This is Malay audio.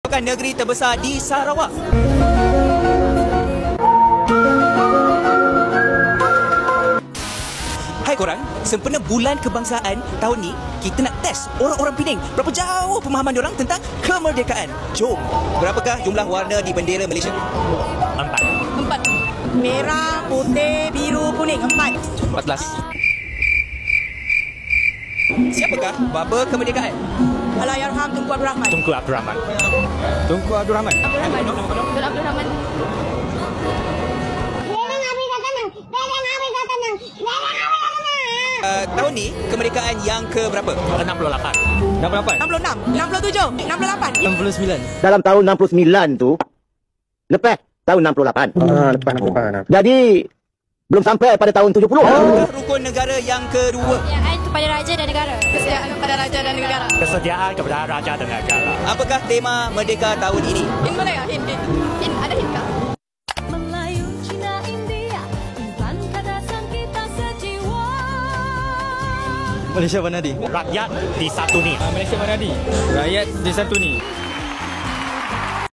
Bukan negeri terbesar di Sarawak. Hai korang, sempena bulan kebangsaan tahun ni, kita nak test orang-orang Pening berapa jauh pemahaman diorang tentang kemerdekaan. Jom, berapakah jumlah warna di bendera Malaysia? 4. Merah, putih, biru, kuning. 4. 14. Siapakah baba kemerdekaan? Allahyarham Tunku Abdul Rahman. Tunku Abdul Rahman. Tunku Abdul Rahman. Abdul Rahman. Tahun ni kemerdekaan yang ke berapa? 68. 68. 66, 67, 68. 69. Dalam tahun 69 tu, lepas tahun 68. Lepas. Jadi, belum sampai pada tahun 70. Apakah rukun negara yang kedua? Kesetiaan kepada raja dan negara. Kesetiaan kepada raja dan negara. Kesetiaan kepada raja dan negara. Apakah tema Merdeka tahun ini? Hin boleh tak? Hin. Hin, ada hin kah? Melayu, Cina, India, Intan kadasan kita sejiwa. Malaysia mana di? Rakyat disatuni. Malaysia mana di? Rakyat di satu ni.